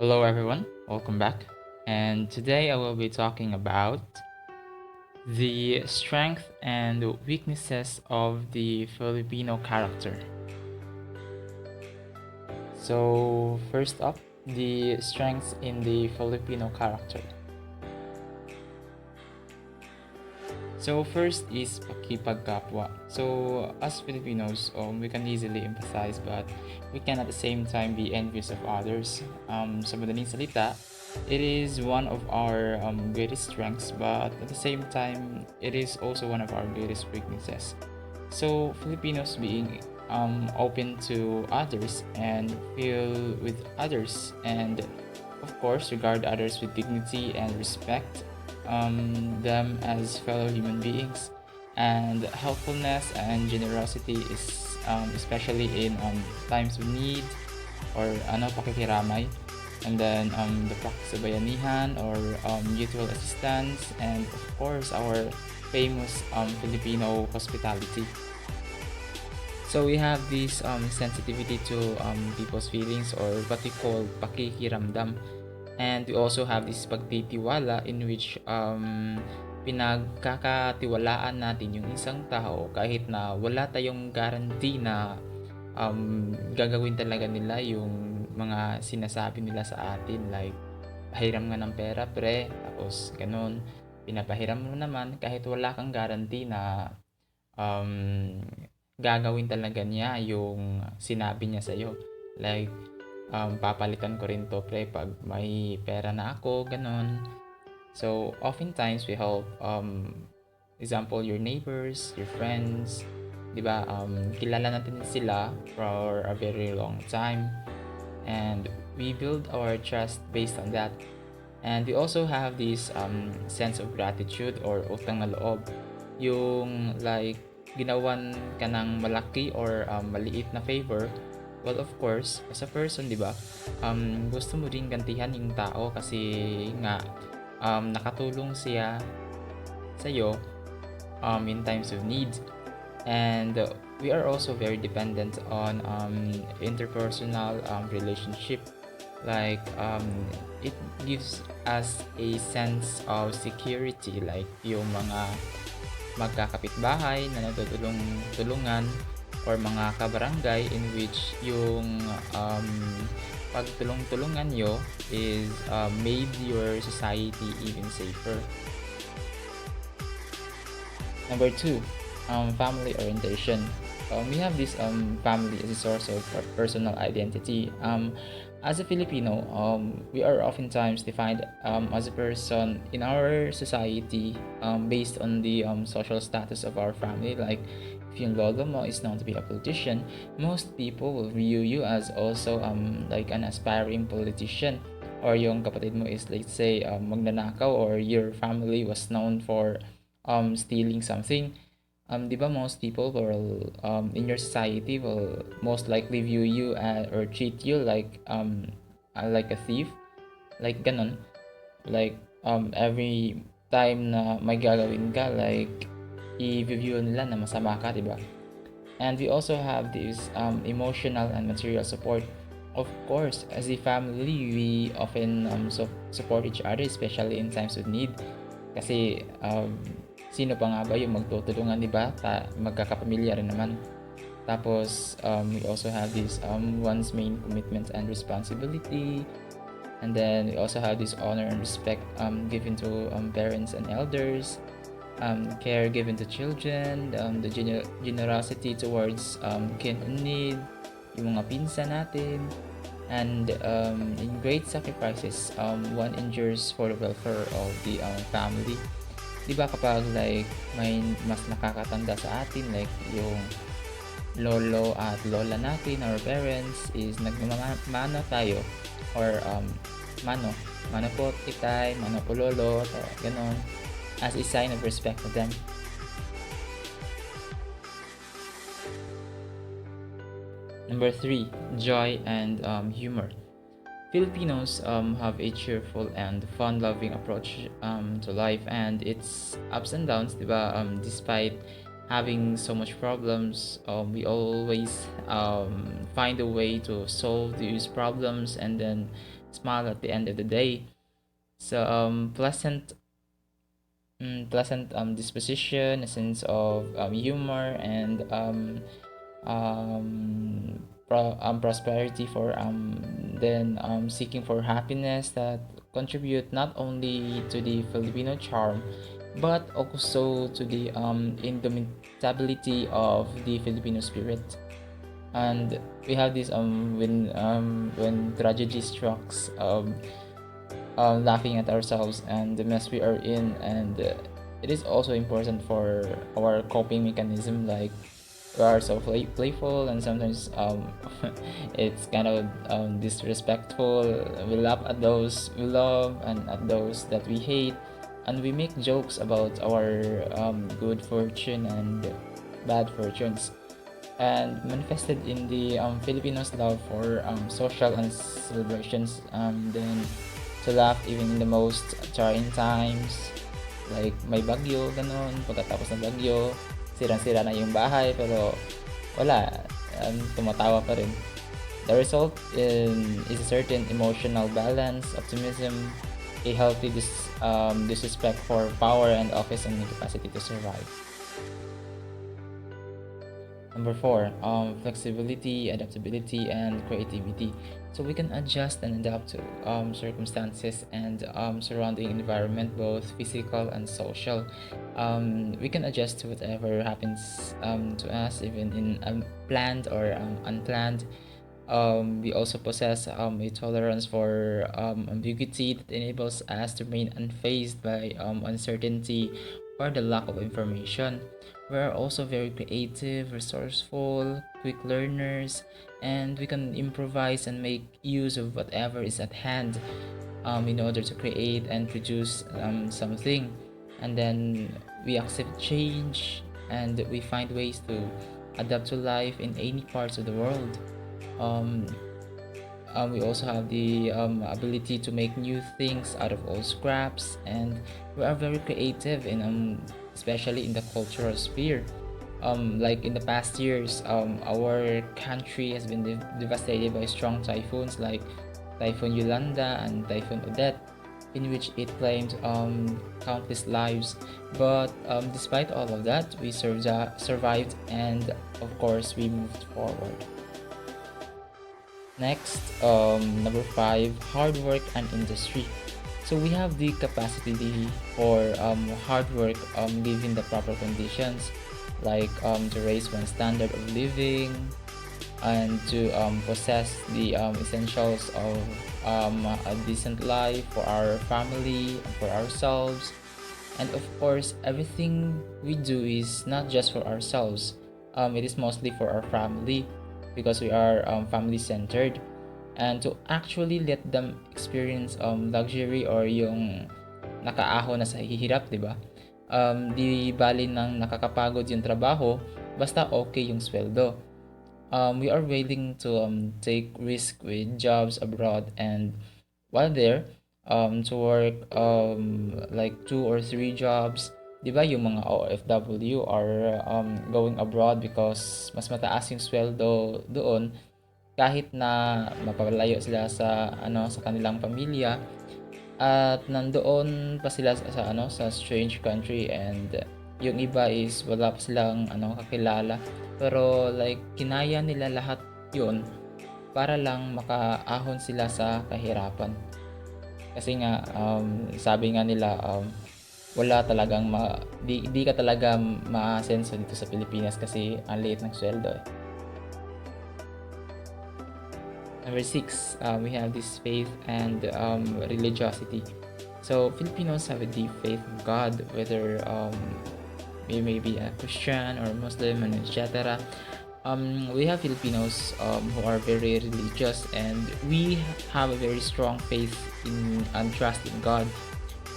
Hello, everyone. Welcome back. And today I will be talking about the strength and weaknesses of the Filipino character. So, first up, the strengths in the Filipino character. So, first is pakikipagkapwa. So, as Filipinos, we can easily empathize, but we can at the same time be envious of others. Sa madaling salita, it is one of our greatest strengths, but at the same time, it is also one of our greatest weaknesses. So, Filipinos being open to others and feel with others, and of course, regard others with dignity and respect them as fellow human beings. And helpfulness and generosity is especially in times of need or pakikiramay. And then the practice of bayanihan or mutual assistance, and of course our famous Filipino hospitality. So we have this sensitivity to people's feelings, or what we call pakikiramdam. And we also have this pagtitiwala, in which pinagkakatiwalaan natin yung isang tao kahit na wala tayong guarantee na gagawin talaga nila yung mga sinasabi nila sa atin. Like, pahiram nga ng pera, pre. Tapos, ganun. Pinapahiram mo naman kahit wala kang guarantee na um, gagawin talaga niya yung sinabi niya sa'yo. Like, papalitan ko rin to, pre, pag may pera na ako, ganun. So, oftentimes, we help, example, your neighbors, your friends, di ba? Kilala natin sila for a very long time. And we build our trust based on that. And we also have this sense of gratitude or utang na loob. Yung like, ginawan ka ng malaki or maliit na favor, well, of course, as a person, di ba, gusto mo rin gantihan yung tao kasi nga nakatulong siya sa'yo in times of need. And we are also very dependent on interpersonal relationship. Like, it gives us a sense of security, like yung mga magkakapitbahay na nagtutulungan or mga kabarangay, in which yung pagtulong-tulungan nyo is made your society even safer. Number 2, family orientation. We have this family as a source of personal identity. As a Filipino, we are oftentimes defined as a person in our society based on the social status of our family. Like, if yung lolo mo is known to be a politician, most people will view you as also like an aspiring politician. Or yung kapatid mo is, let's say, magnanakaw, or your family was known for stealing something. Di ba, most people will in your society will most likely view you or treat you like a thief, like ganon. Like, every time na may gagawin ka, like, i-view nila na masama ka, di ba? And we also have this emotional and material support. Of course, as a family, we often support each other, especially in times of need. Kasi sino pa nga ba yung magtutulungan, di ba? Magkakapamilya rin naman. Tapos, we also have this one's main commitment and responsibility. And then we also have this honor and respect given to parents and elders. Care given to children, the generosity towards kin in need, yung mga pinsan natin. And in great sacrifices, one endures for the welfare of the family. Di ba, kapag like may mas nakakatanda sa atin, like yung lolo at lola natin, our parents, is nagmamano tayo, or mano po itay, mano po lolo, ganon, as a sign of respect to them. Number 3, joy and humor. Filipinos have a cheerful and fun-loving approach to life and its ups and downs, diba? Despite having so much problems, we always find a way to solve these problems, and then smile at the end of the day. So pleasant disposition, a sense of humor, and prosperity for then seeking for happiness that contribute not only to the Filipino charm but also to the indomitability of the Filipino spirit. And we have this when tragedy strikes, laughing at ourselves and the mess we are in, and it is also important for our coping mechanism. Like we are so playful, and sometimes it's kind of disrespectful. We laugh at those we love and at those that we hate, and we make jokes about our good fortune and bad fortunes, and manifested in the Filipinos' love for social and celebrations. Then to laugh even in the most trying times, like may bagyo, ganun. Pagkatapos ng bagyo, sirang-sira na yung bahay, pero wala, tumatawa pa rin. The result is a certain emotional balance, optimism, a healthy disrespect for power and office, and the capacity to survive. Number four, flexibility, adaptability, and creativity. So we can adjust and adapt to circumstances and surrounding environment, both physical and social. We can adjust to whatever happens to us, even in planned or unplanned. We also possess a tolerance for ambiguity that enables us to remain unfazed by uncertainty or the lack of information. We are also very creative, resourceful, quick learners, and we can improvise and make use of whatever is at hand in order to create and produce something. And then we accept change, and we find ways to adapt to life in any parts of the world. Um, we also have the ability to make new things out of old scraps, and we are very creative in especially in the cultural sphere. Like in the past years, our country has been devastated by strong typhoons like Typhoon Yolanda and Typhoon Odette, in which it claimed countless lives. But despite all of that, we survived, and of course, we moved forward. Next, number five, hard work and industry. So we have the capacity for hard work given the proper conditions, like to raise one standard of living and to possess the essentials of a decent life for our family and for ourselves. And of course, everything we do is not just for ourselves. It is mostly for our family because we are family centered, and to actually let them experience luxury or yung nakaahon na sa hihirap, di ba? Di bali ng nakakapagod yung trabaho, basta okay yung sweldo. We are willing to take risk with jobs abroad, and while there, to work like 2 or 3 jobs. Di ba yung mga OFW are going abroad because mas mataas yung sweldo doon, kahit na mapalayo sila sa sa kanilang pamilya, at nandoon pa sila sa strange country, and yung iba is wala pa silang kakilala, pero like kinaya nila lahat yun para lang makaahon sila sa kahirapan. Kasi nga sabi nga nila, wala talagang di ka talaga maasenso dito sa Pilipinas kasi ang liit ng sweldo eh. Number six, we have this faith and religiosity. So Filipinos have a deep faith in God, whether we may be a Christian or Muslim and etc. We have Filipinos who are very religious, and we have a very strong faith in and trust in God.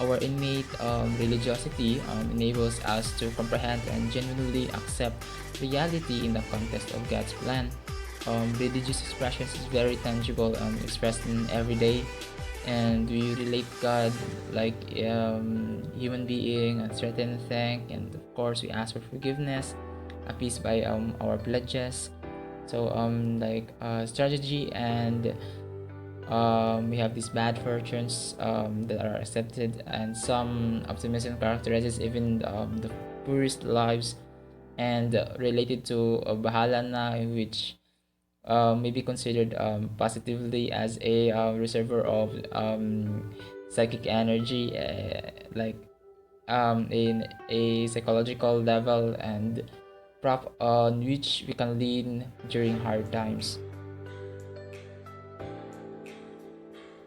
Our innate religiosity enables us to comprehend and genuinely accept reality in the context of God's plan. Religious expressions is very tangible, expressed in everyday, and we relate God like human being, a certain thing, and of course we ask for forgiveness, appeased by our pledges. So like strategy and We have these bad fortunes that are accepted, and some optimism characterizes even the poorest lives, and related to bahala na, in which may be considered positively as a reservoir of psychic energy, like in a psychological level, and prop on which we can lean during hard times.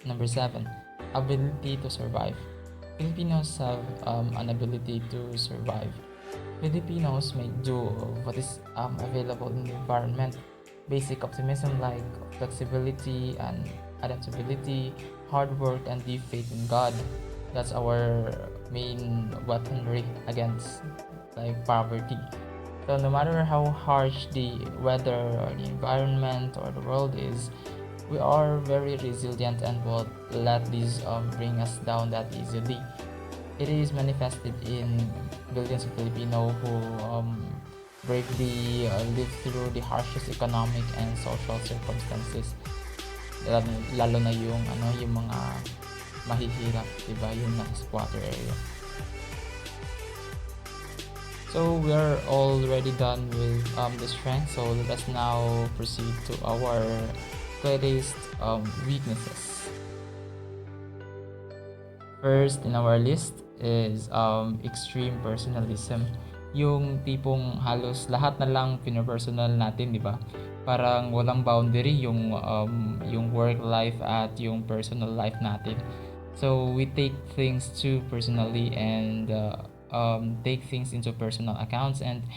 Number seven, ability to survive. Filipinos have an ability to survive. Filipinos make do of what is available in the environment. Basic optimism like flexibility and adaptability, hard work, and deep faith in God. That's our main weaponry against like poverty. So no matter how harsh the weather or the environment or the world is, we are very resilient and won't let these bring us down that easily. It is manifested in billions of Filipino who bravely live through the harshest economic and social circumstances. Lalo na yung yung mga mahihirap, 'di ba? Yung nasa squatter area. So we are already done with the strength. So let us now proceed to our greatest weaknesses. First in our list is extreme personalism. Yung tipong halos lahat na lang pinopersonal natin, di ba? Parang walang boundary yung work life at yung personal life natin. So we take things too personally, and take things into personal accounts, and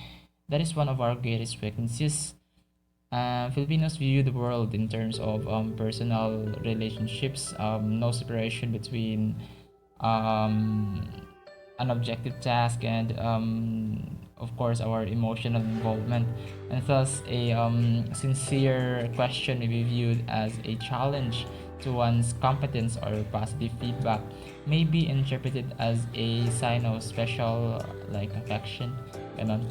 that is one of our greatest weaknesses. Filipinos view the world in terms of personal relationships, no separation between um, an objective task and of course our emotional involvement, and thus a sincere question may be viewed as a challenge to one's competence, or positive feedback may be interpreted as a sign of special like affection. Ganon.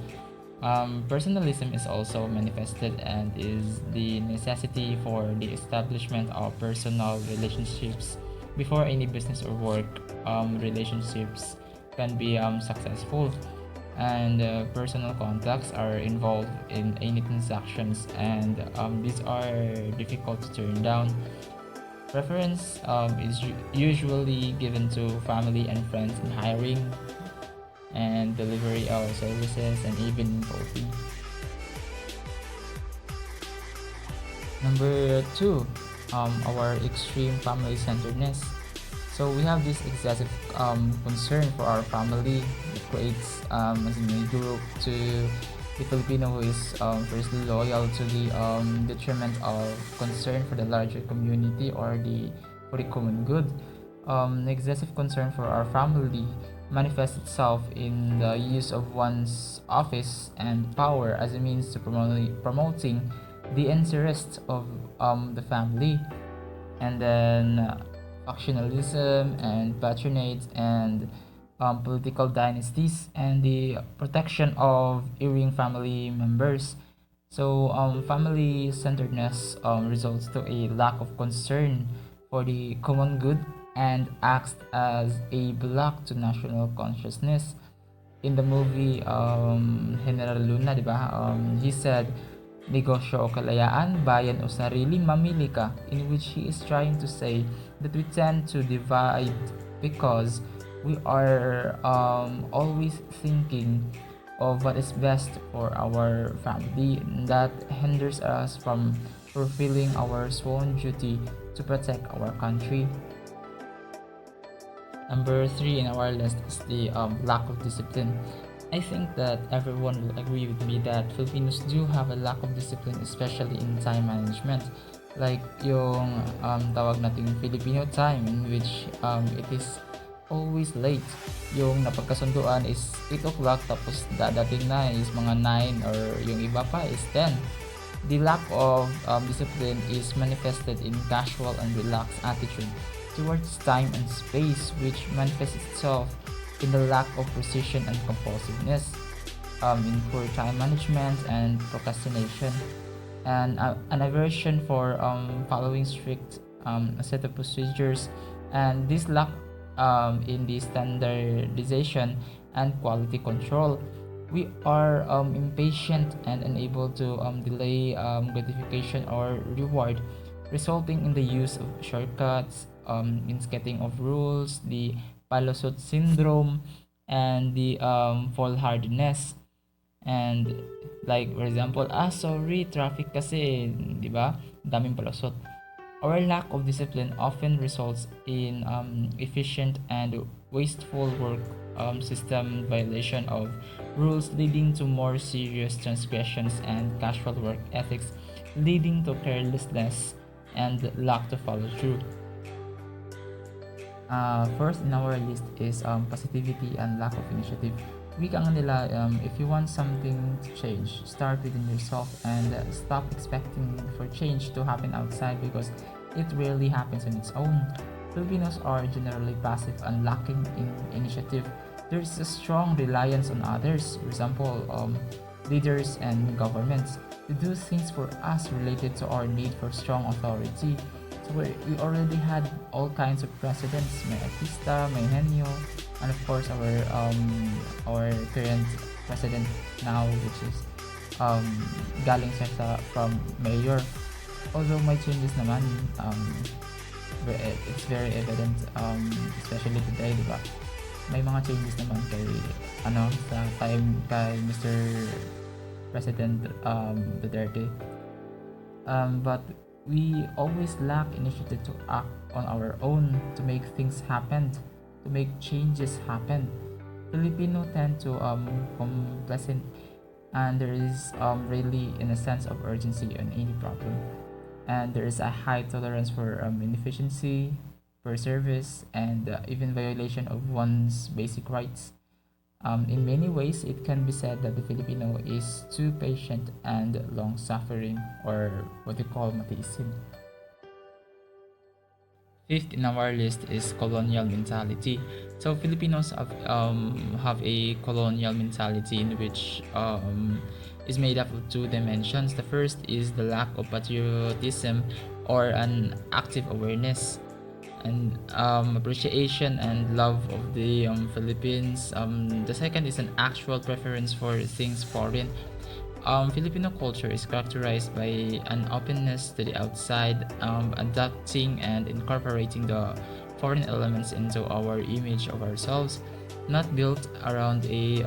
Personalism is also manifested and is the necessity for the establishment of personal relationships before any business or work relationships can be successful. And personal contacts are involved in any transactions, and these are difficult to turn down. Preference is usually given to family and friends in hiring and delivery of services, and even voting. Number two, our extreme family centeredness. So we have this excessive concern for our family. It creates as a group to the Filipino who is firstly loyal to the detriment of concern for the larger community, or for the common good. Excessive concern for our family manifests itself in the use of one's office and power as a means to promoting the interests of the family, and then factionalism and patronage and political dynasties, and the protection of erring family members. So family centeredness results to a lack of concern for the common good and acts as a block to national consciousness. In the movie General Luna, di ba? He said, negosyo o kalayaan, bayan o sarili, mamili ka, in which he is trying to say that we tend to divide because we are always thinking of what is best for our family. That hinders us from fulfilling our sworn duty to protect our country. Number three in our list is the lack of discipline. I think that everyone will agree with me that Filipinos do have a lack of discipline, especially in time management. Like yung tawag nating Filipino time, in which it is always late. Yung napagkasunduan is 8 o'clock, tapos dadating na is mga 9, or yung iba pa is 10. The lack of discipline is manifested in casual and relaxed attitude towards time and space, which manifests itself in the lack of precision and compulsiveness, in poor time management and procrastination, and an aversion for following strict a set of procedures, and this lack in the standardization and quality control. We are impatient and unable to delay gratification or reward, resulting in the use of shortcuts, in skating of rules, the palusot syndrome, and the foolhardiness. And like for example, sorry, traffic kasi, di ba? Daming palusot. Our lack of discipline often results in efficient and wasteful work system violation of rules, leading to more serious transgressions and casual work ethics, leading to carelessness and lack to follow through. First in our list is positivity and lack of initiative. Wika nga nila, if you want something to change, start within yourself and stop expecting for change to happen outside because it rarely happens on its own. Filipinos are generally passive and lacking in initiative. There is a strong reliance on others, for example, leaders and governments, to do things for us related to our need for strong authority. So we already had all kinds of presidents, may artista, may henyo, and of course our current president now, which is galing siya from mayor. Although may changes naman, it's very evident, especially today, di ba? May mga changes naman kay sa time kay Mr. President Duterte. But we always lack initiative to act on our own, to make things happen, to make changes happen. Filipino tend to complacent, and there is really in a sense of urgency on any problem, and there is a high tolerance for inefficiency, for service, and even violation of one's basic rights. In many ways, it can be said that the Filipino is too patient and long-suffering, or what we call matiisin. Fifth in our list is colonial mentality. So Filipinos have a colonial mentality in which is made up of two dimensions. The first is the lack of patriotism or an active awareness and appreciation and love of the Philippines. The second is an actual preference for things foreign. Filipino culture is characterized by an openness to the outside, adapting and incorporating the foreign elements into our image of ourselves, not built around a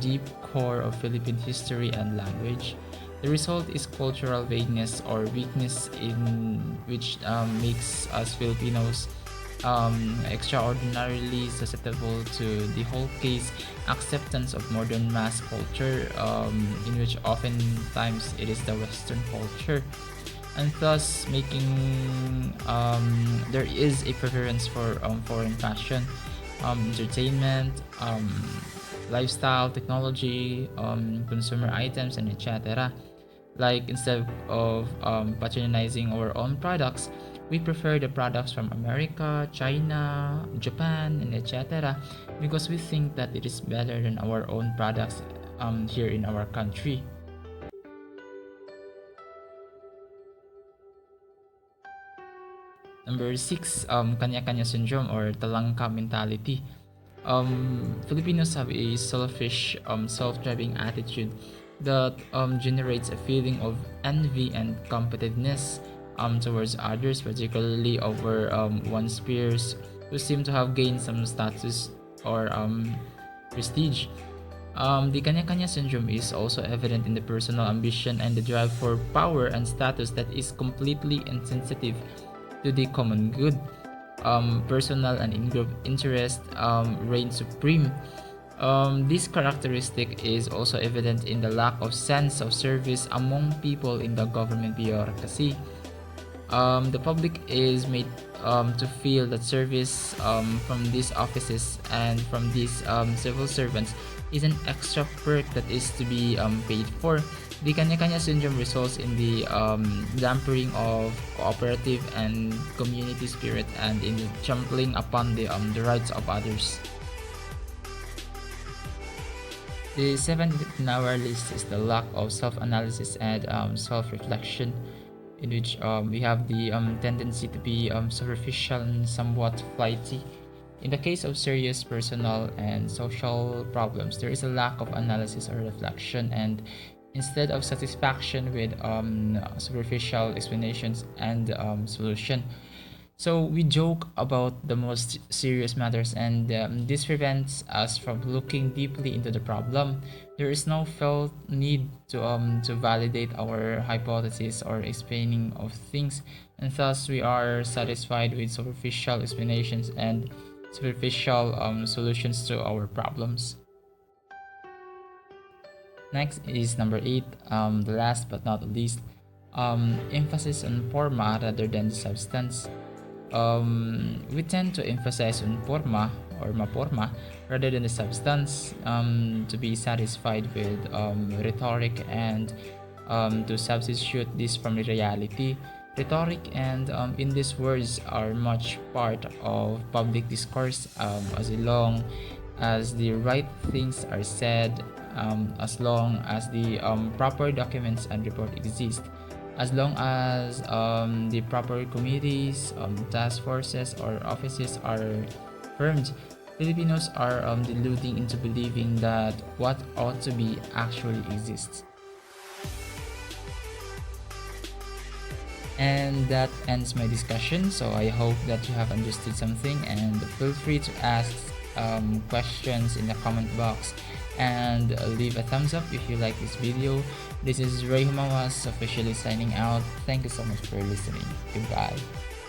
deep core of Philippine history and language. The result is cultural vagueness or weakness, in which makes us Filipinos extraordinarily susceptible to the whole case acceptance of modern mass culture, in which oftentimes it is the Western culture, and thus making there is a preference for foreign fashion, entertainment, lifestyle, technology, consumer items, and etc. Like instead of patronizing our own products, we prefer the products from America, China, Japan, and etc. because we think that it is better than our own products here in our country. Number 6, kanya-kanya syndrome or talangka mentality. Filipinos have a selfish, self-driving attitude that generates a feeling of envy and competitiveness towards others, particularly over one's peers who seem to have gained some status or prestige. The kanya-kanya syndrome is also evident in the personal ambition and the drive for power and status that is completely insensitive to the common good. Personal and in-group interest reign supreme. This characteristic is also evident in the lack of sense of service among people in the government bureaucracy. The public is made to feel that service from these offices and from these civil servants is an extra perk that is to be paid for. The kanya-kanya syndrome results in the dampening of cooperative and community spirit and in trampling upon the rights of others. The seventh in our list is the lack of self-analysis and self-reflection. in which we have the tendency to be superficial and somewhat flighty. In the case of serious personal and social problems, there is a lack of analysis or reflection, and instead of satisfaction with superficial explanations and solution. So we joke about the most serious matters, and this prevents us from looking deeply into the problem. There is no felt need to validate our hypothesis or explaining of things, and thus we are satisfied with superficial explanations and superficial solutions to our problems. Next is number eight, the last but not least, emphasis on forma rather than substance. We tend to emphasize on forma or maporma rather than the substance, to be satisfied with rhetoric and to substitute this from the reality. Rhetoric and in these words are much part of public discourse, as long as the right things are said, as long as the proper documents and report exist, as long as the proper committees, task forces, or offices are formed. Filipinos are deluding into believing that what ought to be actually exists. And that ends my discussion. So I hope that you have understood something, and feel free to ask questions in the comment box, and leave a thumbs up if you like this video. This is Jumao-as officially signing out. Thank you so much for listening. Goodbye.